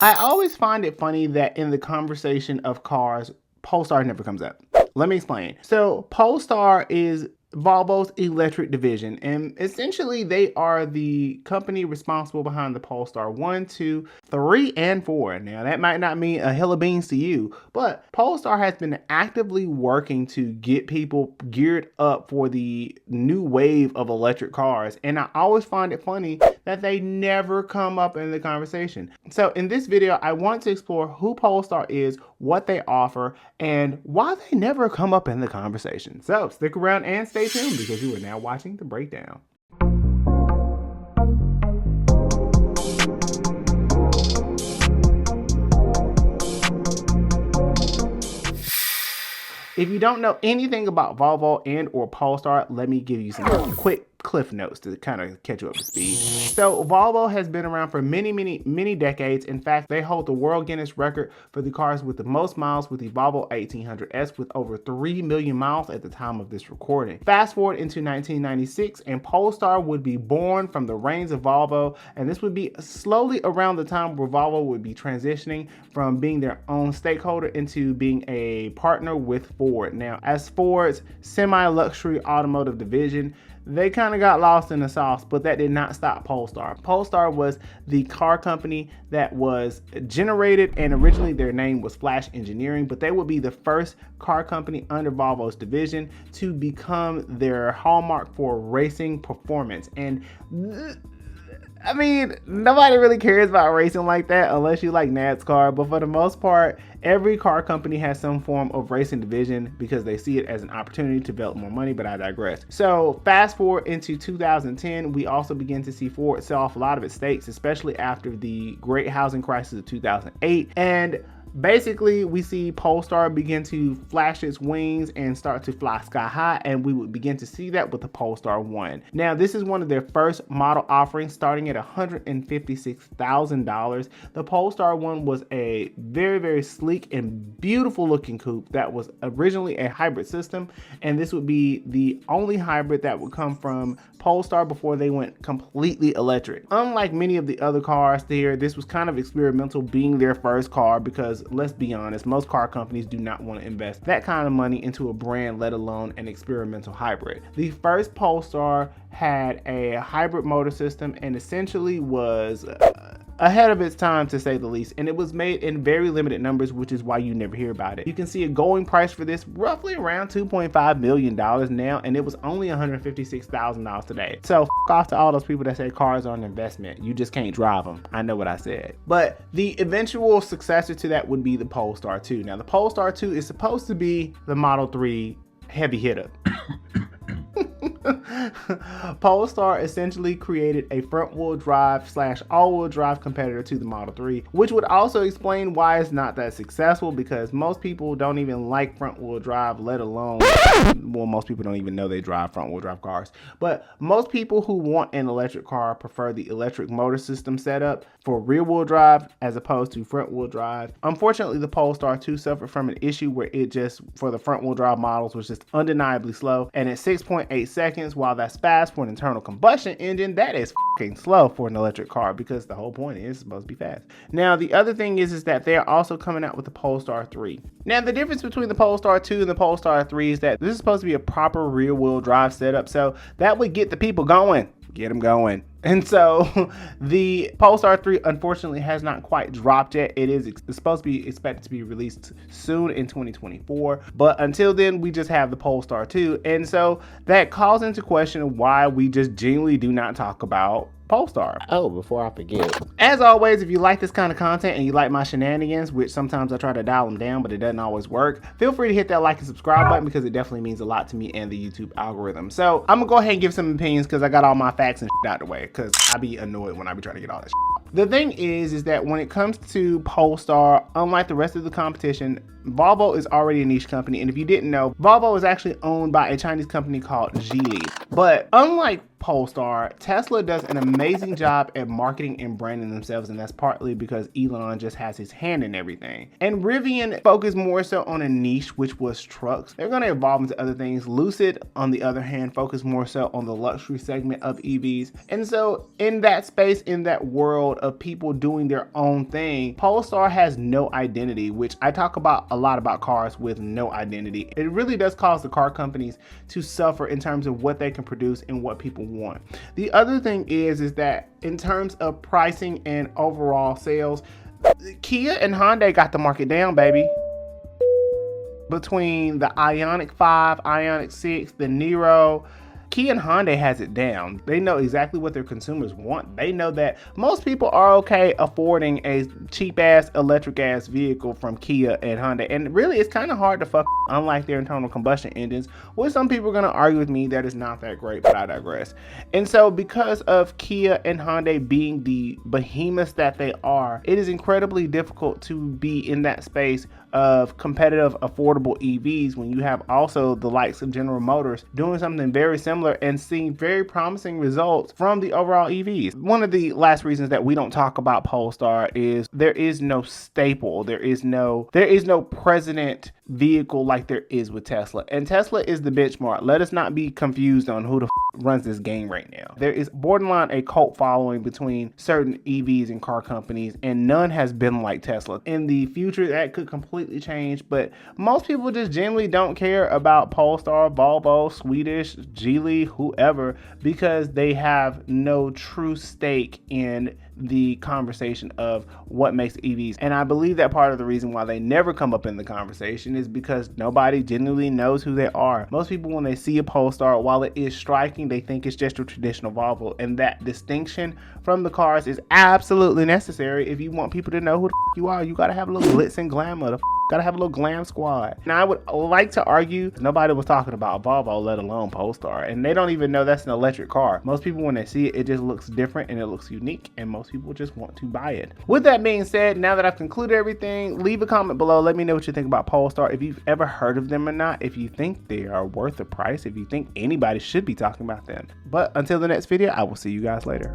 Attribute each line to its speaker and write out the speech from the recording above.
Speaker 1: I always find it funny that in the conversation of cars, Polestar never comes up. Let me explain. So Polestar is Volvo's electric division, and essentially they are the company responsible behind the Polestar 1, 2, 3, and 4. Now that might not mean a hill of beans to you, but Polestar has been actively working to get people geared up for the new wave of electric cars, and I always find it funny that they never come up in the conversation. So in this video, I want to explore who Polestar is, what they offer, and why they never come up in the conversation. So stick around and stay tuned because you are now watching The Breakdown. If you don't know anything about Volvo and or Polestar, let me give you some quick cliff notes to kind of catch you up to speed. So Volvo has been around for many decades. In fact, they hold the world Guinness record for the cars with the most miles with the Volvo 1800S with over 3 million miles at the time of this recording. Fast forward into 1996 and Polestar would be born from the reins of Volvo, and this would be slowly around the time where Volvo would be transitioning from being their own stakeholder into being a partner with Ford. Now, as Ford's semi-luxury automotive division, they kind of got lost in the sauce, but that did not stop Polestar. Polestar was the car company that was generated, and originally their name was Flash Engineering, but they would be the first car company under Volvo's division to become their hallmark for racing performance. And I mean, nobody really cares about racing like that unless you like NASCAR, but for the most part, every car company has some form of racing division because they see it as an opportunity to develop more money, but I digress. So fast forward into 2010, we also begin to see Ford sell off a lot of its stakes, especially after the great housing crisis of 2008. And basically, we see Polestar begin to flash its wings and start to fly sky high, and we would begin to see that with the Polestar 1. Now, this is one of their first model offerings, starting at $156,000. The Polestar 1 was a very sleek and beautiful looking coupe that was originally a hybrid system, and this would be the only hybrid that would come from Polestar before they went completely electric. Unlike many of the other cars there, this was kind of experimental, being their first car, because let's be honest, most car companies do not want to invest that kind of money into a brand, let alone an experimental hybrid. The first Polestar had a hybrid motor system and essentially was ahead of its time, to say the least, and it was made in very limited numbers, which is why you never hear about it. You can see a going price for this roughly around $2.5 million now, and it was only $156,000 today. So off to all those people that say cars are an investment. You just can't drive them. I know what I said. But the eventual successor to that would be the Polestar 2. Now, the Polestar 2 is supposed to be the Model 3 heavy hitter. Polestar essentially created a front-wheel drive / all-wheel drive competitor to the Model 3, which would also explain why it's not that successful, because most people don't even like front-wheel drive, let alone, well, most people don't even know they drive front-wheel drive cars. But most people who want an electric car prefer the electric motor system setup for rear-wheel drive as opposed to front-wheel drive. Unfortunately, the Polestar 2 suffered from an issue where it just, for the front-wheel drive models, was just undeniably slow, and at 6.8 seconds, while that's fast for an internal combustion engine, that is fucking slow for an electric car, because the whole point is it's supposed to be fast. Now, the other thing is that they're also coming out with the Polestar 3. Now, the difference between the Polestar 2 and the Polestar 3 is that this is supposed to be a proper rear-wheel drive setup, so that would get the people going. Get them going. And so the Polestar 3 unfortunately has not quite dropped yet. It is supposed to be expected to be released soon in 2024. But until then, we just have the Polestar 2. And so that calls into question why we just genuinely do not talk about Polestar. Oh, before I forget, as always, if you like this kind of content and you like my shenanigans, which sometimes I try to dial them down, but it doesn't always work, feel free to hit that like and subscribe button, because it definitely means a lot to me and the YouTube algorithm. So I'm gonna go ahead and give some opinions, because I got all my facts and shit out the way, because I be annoyed when I be trying to get all that shit. The thing is that when it comes to Polestar, unlike the rest of the competition, Volvo is already a niche company, and if you didn't know, Volvo is actually owned by a Chinese company called Geely. But unlike Polestar, Tesla does an amazing job at marketing and branding themselves, and that's partly because Elon just has his hand in everything. And Rivian focused more so on a niche, which was trucks. They're going to evolve into other things. Lucid, on the other hand, focused more so on the luxury segment of EVs. And so in that space, in that world of people doing their own thing, Polestar has no identity, which I talk about a lot about cars with no identity. It really does cause the car companies to suffer in terms of what they can produce and what people want. The other thing is that in terms of pricing and overall sales, Kia and Hyundai got the market down, baby. Between the Ioniq 5, Ioniq 6, the Niro, Kia and Hyundai has it down. They know exactly what their consumers want. They know that most people are okay affording a cheap ass electric ass vehicle from Kia and Hyundai. And really, it's kind of hard to fuck, unlike their internal combustion engines, which some people are going to argue with me that is not that great, but I digress. And so because of Kia and Hyundai being the behemoths that they are, it is incredibly difficult to be in that space of competitive, affordable EVs when you have also the likes of General Motors doing something very similar and seeing very promising results from the overall EVs. One of the last reasons that we don't talk about Polestar is there is no staple, there is no president vehicle like there is with Tesla. And Tesla is the benchmark. Let us not be confused on who the runs this game right now. There is borderline a cult following between certain EVs and car companies, and none has been like Tesla. In the future, that could completely change, but most people just generally don't care about Polestar, Volvo, Swedish, Geely, whoever, because they have no true stake in the conversation of what makes EVs. And I believe that part of the reason why they never come up in the conversation is because nobody genuinely knows who they are. Most people, when they see a Polestar, while it is striking, they think it's just a traditional Volvo, and that distinction from the cars is absolutely necessary. If you want people to know who the you are, you gotta have a little glitz and glamour. Gotta have a little glam squad. Now, I would like to argue nobody was talking about Volvo, let alone Polestar, and they don't even know that's an electric car. Most people, when they see it, it just looks different and it looks unique, and most people just want to buy it. With that being said, now that I've concluded everything, leave a comment below. Let me know what you think about Polestar, if you've ever heard of them or not, if you think they are worth the price, if you think anybody should be talking about them. But until the next video, I will see you guys later.